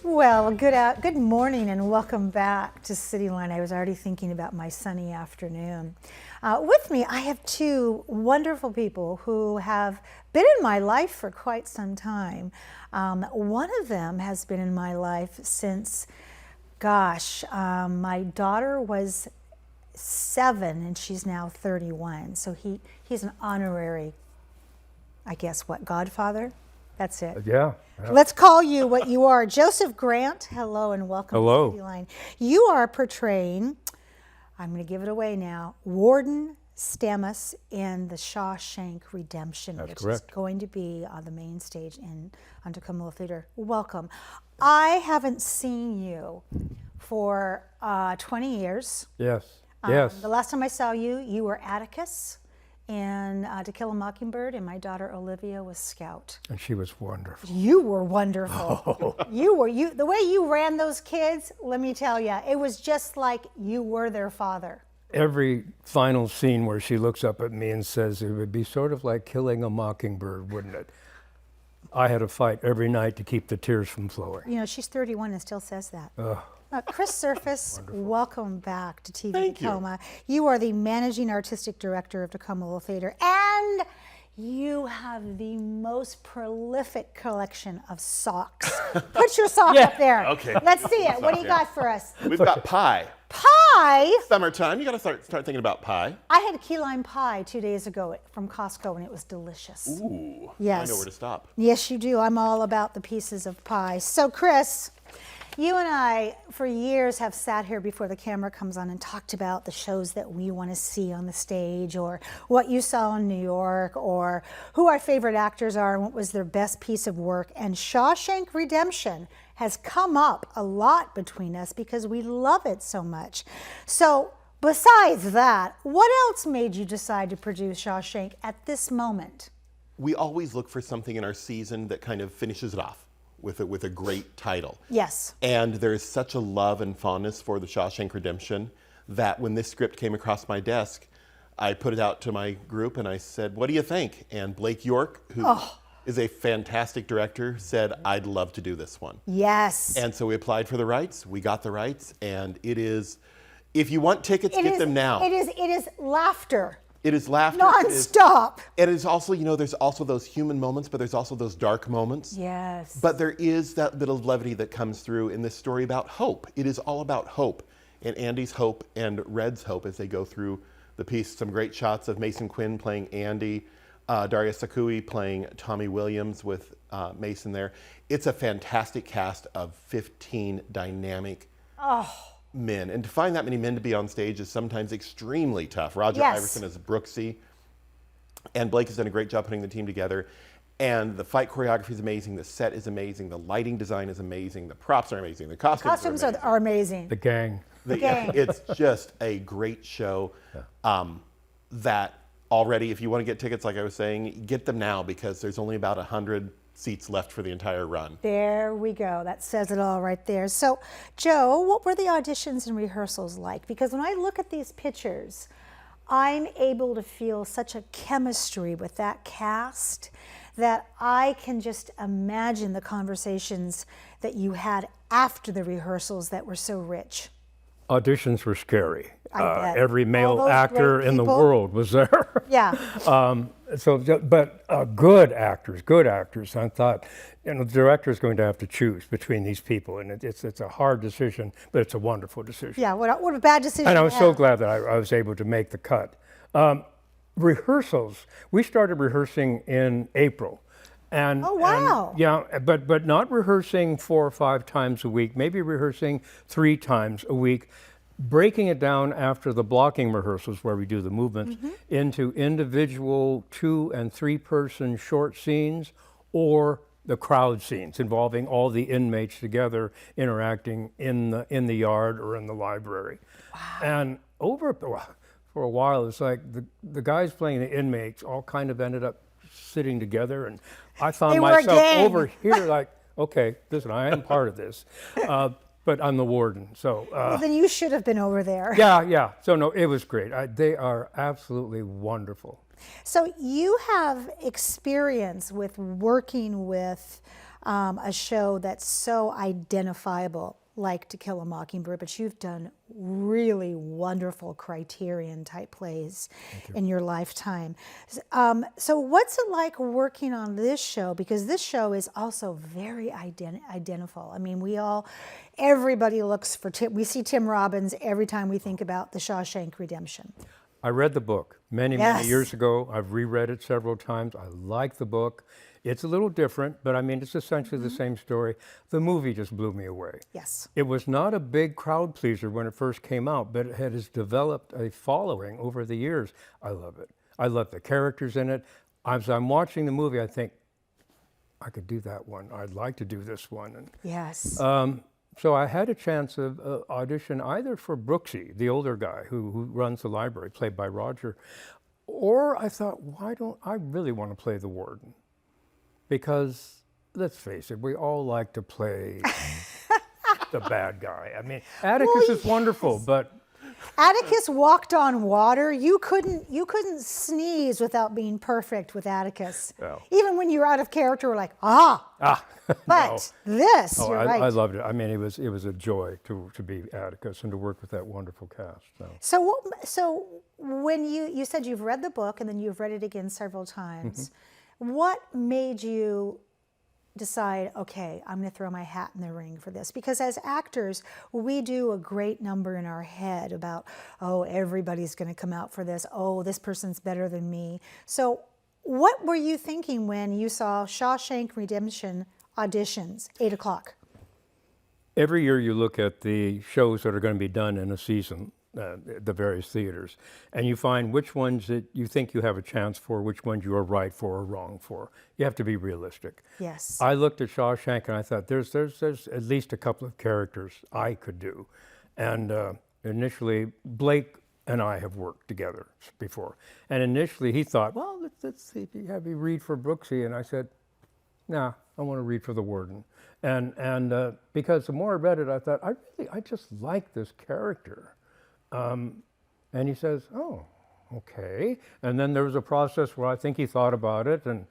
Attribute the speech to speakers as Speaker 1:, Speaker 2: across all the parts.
Speaker 1: Well, good morning and welcome back to Cityline. I was already thinking about my sunny afternoon. With me, I have two wonderful people who have been in my life for quite some time. One of them has been in my life since, my daughter was 7 and she's now 31. So he's an honorary, I guess, godfather? That's it.
Speaker 2: Yeah.
Speaker 1: Let's call you what you are. Joseph Grant, hello and welcome
Speaker 2: Hello.
Speaker 1: to Cityline. You are portraying, I'm going to give it away now, Warden Stamets in the Shawshank Redemption,
Speaker 2: That's
Speaker 1: which
Speaker 2: correct.
Speaker 1: is going to be on the main stage on Tacoma Theater. Welcome. I haven't seen you for 20 years.
Speaker 2: Yes. Yes.
Speaker 1: The last time I saw you, you were Atticus in To Kill a Mockingbird, and my daughter Olivia was Scout.
Speaker 2: And she was wonderful.
Speaker 1: You were wonderful. You the way you ran those kids, let me tell you, it was just like you were their father.
Speaker 2: Every final scene where she looks up at me and says, it would be sort of like killing a mockingbird, wouldn't it? I had to fight every night to keep the tears from flowing.
Speaker 1: You know, she's 31 and still says that.
Speaker 2: Ugh.
Speaker 1: Chris Surface, welcome back to TV
Speaker 3: Thank
Speaker 1: Tacoma. You are the managing artistic director of Tacoma Theater, and you have the most prolific collection of socks. Put your sock up there.
Speaker 3: Okay.
Speaker 1: Let's see it. What do you got for us?
Speaker 3: We've got pie.
Speaker 1: Pie?
Speaker 3: Summertime, you got to start thinking about pie.
Speaker 1: I had a key lime pie 2 days ago from Costco, and it was delicious.
Speaker 3: Ooh,
Speaker 1: Yes.
Speaker 3: I know where to stop.
Speaker 1: Yes, you do. I'm all about the pieces of pie. So, Chris, you and I, for years, have sat here before the camera comes on and talked about the shows that we want to see on the stage, or what you saw in New York, or who our favorite actors are and what was their best piece of work. And Shawshank Redemption has come up a lot between us because we love it so much. So, besides that, what else made you decide to produce Shawshank at this moment?
Speaker 3: We always look for something in our season that kind of finishes it off with a great title.
Speaker 1: Yes.
Speaker 3: And there's such a love and fondness for the Shawshank Redemption that when this script came across my desk, I put it out to my group and I said, what do you think? And Blake York, who is a fantastic director, said, I'd love to do this one.
Speaker 1: Yes.
Speaker 3: And so we applied for the rights, we got the rights, and it is, if you want tickets, get them now.
Speaker 1: It is laughter.
Speaker 3: It is laughter.
Speaker 1: Non-stop.
Speaker 3: It is also, there's also those human moments, but there's also those dark moments.
Speaker 1: Yes.
Speaker 3: But there is that bit of levity that comes through in this story about hope. It is all about hope, and Andy's hope and Red's hope as they go through the piece. Some great shots of Mason Quinn playing Andy, Daria Sakui playing Tommy Williams with Mason there. It's a fantastic cast of 15 dynamic men. And to find that many men to be on stage is sometimes extremely tough. Roger Iverson is Brooksy, and Blake has done a great job putting the team together. And the fight choreography is amazing, the set is amazing, the lighting design is amazing, the props are amazing, the costumes
Speaker 1: are amazing.
Speaker 2: The gang.
Speaker 3: It's just a great show that already, if you want to get tickets, like I was saying, get them now because there's only about 100 seats left for the entire run.
Speaker 1: There we go. That says it all right there. So, Joe, what were the auditions and rehearsals like? Because when I look at these pictures, I'm able to feel such a chemistry with that cast that I can just imagine the conversations that you had after the rehearsals that were so rich.
Speaker 2: Auditions were scary.
Speaker 1: I bet.
Speaker 2: Every male actor
Speaker 1: great
Speaker 2: in the
Speaker 1: people.
Speaker 2: world was there.
Speaker 1: Yeah.
Speaker 2: But good actors. I thought, the director is going to have to choose between these people, and it's a hard decision, but it's a wonderful decision.
Speaker 1: Yeah, what a bad decision.
Speaker 2: And I was
Speaker 1: to
Speaker 2: so
Speaker 1: have.
Speaker 2: glad that I was able to make the cut. Rehearsals, we started rehearsing in April. And,
Speaker 1: oh, wow.
Speaker 2: But not rehearsing 4 or 5 times a week, maybe rehearsing 3 times a week, breaking it down after the blocking rehearsals where we do the movements into individual 2- and 3-person short scenes or the crowd scenes involving all the inmates together interacting in the yard or in the library. Wow. And for a while, it's like the guys playing the inmates all kind of ended up sitting together, and I found myself over here like, okay, listen, I am part of this. But I'm the warden, so.
Speaker 1: Well, then you should have been over there.
Speaker 2: Yeah. So no, it was great. They are absolutely wonderful.
Speaker 1: So you have experience with working with a show that's so identifiable like To Kill a Mockingbird, but you've done really wonderful Criterion type plays in your lifetime. So what's it like working on this show? Because this show is also very identifiable. I mean, everybody looks for Tim. We see Tim Robbins every time we think about The Shawshank Redemption.
Speaker 2: I read the book many
Speaker 1: Yes.
Speaker 2: years ago. I've reread it several times. I like the book. It's a little different, but I mean, it's essentially the same story. The movie just blew me away.
Speaker 1: Yes.
Speaker 2: It was not a big crowd pleaser when it first came out, but it has developed a following over the years. I love it. I love the characters in it. As I'm watching the movie, I think, I could do that one. I'd like to do this one. And,
Speaker 1: Yes.
Speaker 2: so I had a chance of audition either for Brooksy, the older guy who runs the library, played by Roger, or I thought, why don't I really want to play the warden? Because let's face it, we all like to play the bad guy. I mean, Atticus is wonderful, but
Speaker 1: Atticus walked on water. You couldn't sneeze without being perfect with Atticus.
Speaker 2: Well.
Speaker 1: Even when you were out of character, we're like, but
Speaker 2: no.
Speaker 1: this,
Speaker 2: Oh,
Speaker 1: you're right.
Speaker 2: I loved it. I mean, it was a joy to be Atticus and to work with that wonderful cast.
Speaker 1: So when you said you've read the book and then you've read it again several times, what made you decide, okay, I'm going to throw my hat in the ring for this? Because as actors, we do a great number in our head about, oh, everybody's going to come out for this. Oh, this person's better than me. So what were you thinking when you saw Shawshank Redemption auditions, 8 o'clock?
Speaker 2: Every year you look at the shows that are going to be done in a season, the various theaters, and you find which ones that you think you have a chance for, which ones you are right for or wrong for. You have to be realistic.
Speaker 1: Yes.
Speaker 2: I looked at Shawshank and I thought, there's at least a couple of characters I could do. And initially, Blake and I have worked together before. And initially he thought, well, let's see if you have me read for Brooksy. And I said, nah, I want to read for the warden. And because the more I read it, I thought, I just like this character. And he says, oh, okay. And then there was a process where I think he thought about it, and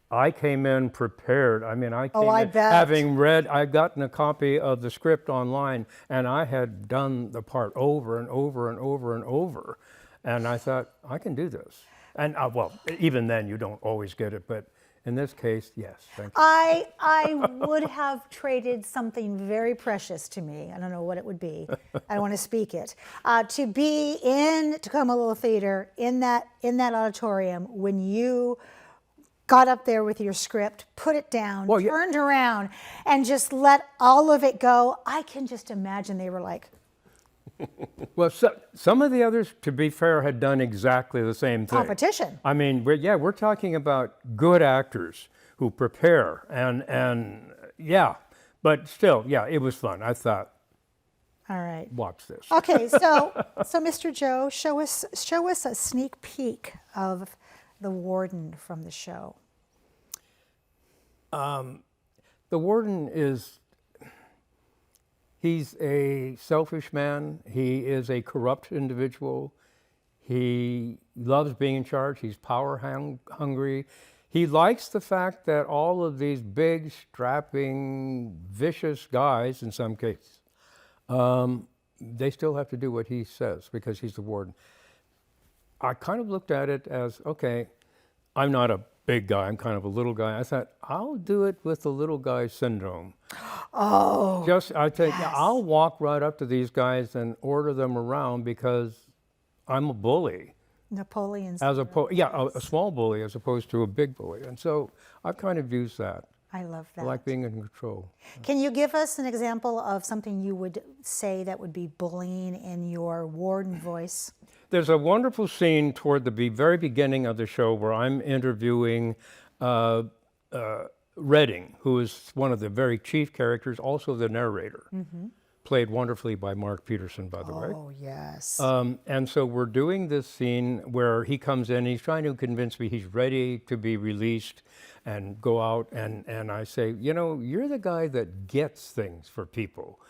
Speaker 2: I came in prepared. I mean, I came
Speaker 1: I
Speaker 2: in
Speaker 1: bet.
Speaker 2: having read, I'd gotten a copy of the script online, and I had done the part over and over and over and over. And I thought, I can do this. And well, even then, you don't always get it, but in this case, yes, thank you.
Speaker 1: I would have traded something very precious to me. I don't know what it would be. I don't want to speak it. To be in Tacoma Little Theater in that auditorium when you got up there with your script, put it down, turned around, and just let all of it go. I can just imagine they were like,
Speaker 2: Well, some of the others, to be fair, had done exactly the same thing.
Speaker 1: competition.
Speaker 2: I mean, we're talking about good actors who prepare, and yeah, but still, yeah, it was fun. I thought,
Speaker 1: All right.
Speaker 2: watch this.
Speaker 1: Okay, so Mr. Joe, show us a sneak peek of the warden from the show.
Speaker 2: The warden he's a selfish man. He is a corrupt individual. He loves being in charge. He's power hungry. He likes the fact that all of these big, strapping, vicious guys, in some cases, they still have to do what he says because he's the warden. I kind of looked at it as, okay, I'm not a big guy, I'm kind of a little guy. I thought, I'll do it with the little guy syndrome.
Speaker 1: Oh,
Speaker 2: I'll walk right up to these guys and order them around because I'm a bully.
Speaker 1: Napoleon's.
Speaker 2: A small bully as opposed to a big bully. And so I've kind of used that.
Speaker 1: I love that.
Speaker 2: I like being in control.
Speaker 1: Can you give us an example of something you would say that would be bullying in your warden voice?
Speaker 2: There's a wonderful scene toward the very beginning of the show where I'm interviewing Redding, who is one of the very chief characters, also the narrator, played wonderfully by Mark Peterson, by the way.
Speaker 1: Oh, yes.
Speaker 2: And so we're doing this scene where he comes in, he's trying to convince me he's ready to be released and go out, and I say, you know, you're the guy that gets things for people.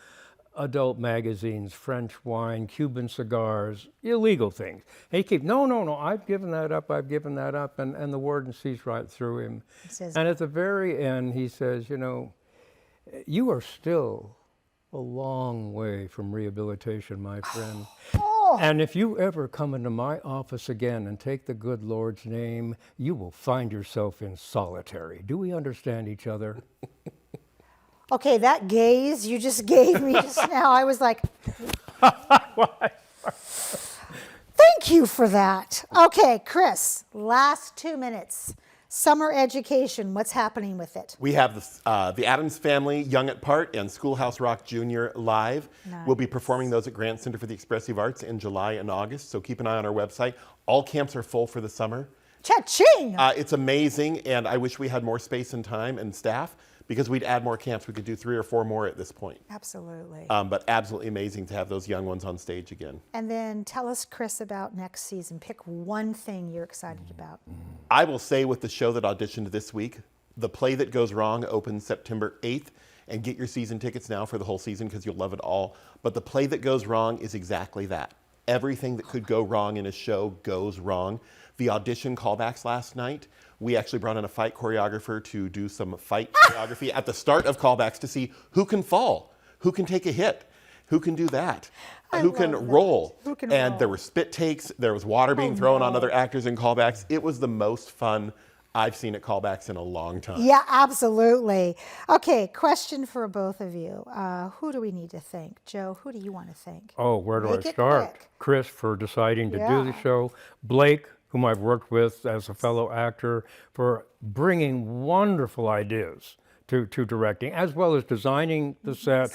Speaker 2: adult magazines, French wine, Cuban cigars, illegal things. And he keeps, no, I've given that up, and the warden sees right through him.
Speaker 1: Says,
Speaker 2: And at the very end, he says, you know, you are still a long way from rehabilitation, my friend. And if you ever come into my office again and take the good Lord's name, you will find yourself in solitary. Do we understand each other?
Speaker 1: okay, that gaze you just gave me just now, I was like, thank you for that. Okay, Chris, last 2 minutes. Summer education, what's happening with it?
Speaker 3: We have the Addams Family, Young at Part, and Schoolhouse Rock Junior live.
Speaker 1: Nice.
Speaker 3: We'll be performing those at Grant Center for the Expressive Arts in July and August, so keep an eye on our website. All camps are full for the summer.
Speaker 1: Cha-ching!
Speaker 3: It's amazing, and I wish we had more space and time and staff, because we'd add more camps. We could do 3 or 4 more at this point.
Speaker 1: Absolutely.
Speaker 3: But absolutely amazing to have those young ones on stage again.
Speaker 1: And then tell us, Chris, about next season. Pick one thing you're excited about.
Speaker 3: I will say with the show that auditioned this week, The Play That Goes Wrong opens September 8th, and get your season tickets now for the whole season because you'll love it all. But The Play That Goes Wrong is exactly that. Everything that could go wrong in a show goes wrong. The audition callbacks last night, we actually brought in a fight choreographer to do some fight choreography at the start of callbacks to see who can fall, who can take a hit, who can do that, who can roll.
Speaker 1: Who can
Speaker 3: and
Speaker 1: roll.
Speaker 3: there were spit takes, there was water being thrown on other actors in callbacks. It was the most fun I've seen at callbacks in a long time.
Speaker 1: Yeah, absolutely. Okay, question for both of you. Who do we need to thank? Joe, who do you want to thank?
Speaker 2: Oh, where do
Speaker 1: Make
Speaker 2: I
Speaker 1: it
Speaker 2: start?
Speaker 1: quick.
Speaker 2: Chris for deciding to do the
Speaker 1: Yeah.
Speaker 2: show. Blake, whom I've worked with as a fellow actor, for bringing wonderful ideas to directing, as well as designing the set,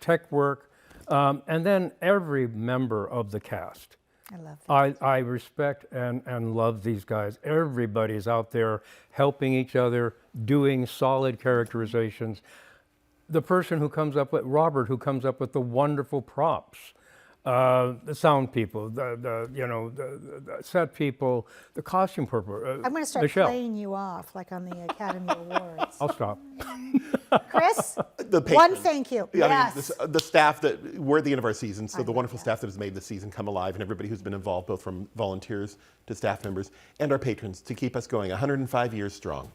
Speaker 2: tech work, and then every member of the cast.
Speaker 1: I love that.
Speaker 2: I respect and love these guys. Everybody's out there helping each other, doing solid characterizations. The person who comes up with, Robert, who comes up with the wonderful props, the sound people, the set people, the costume people.
Speaker 1: I'm going to start
Speaker 2: Michelle.
Speaker 1: playing you off like on the Academy Awards.
Speaker 2: I'll stop.
Speaker 1: Chris,
Speaker 3: The patrons.
Speaker 1: one thank you.
Speaker 3: Yeah,
Speaker 1: Yes.
Speaker 3: I mean, the staff that we're at the end of our season, so the wonderful staff that has made the season come alive, and everybody who's been involved, both from volunteers to staff members, and our patrons to keep us going 105 years strong.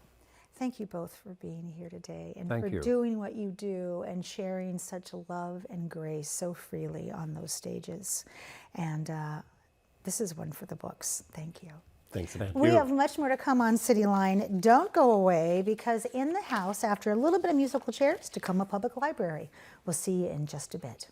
Speaker 1: Thank you both for being here today and
Speaker 2: Thank
Speaker 1: for
Speaker 2: you.
Speaker 1: doing what you do and sharing such love and grace so freely on those stages. And this is one for the books. Thank you.
Speaker 3: Thanks.
Speaker 1: We have much more to come on Cityline. Don't go away, because in the house, after a little bit of musical chairs, Tacoma Public Library. We'll see you in just a bit.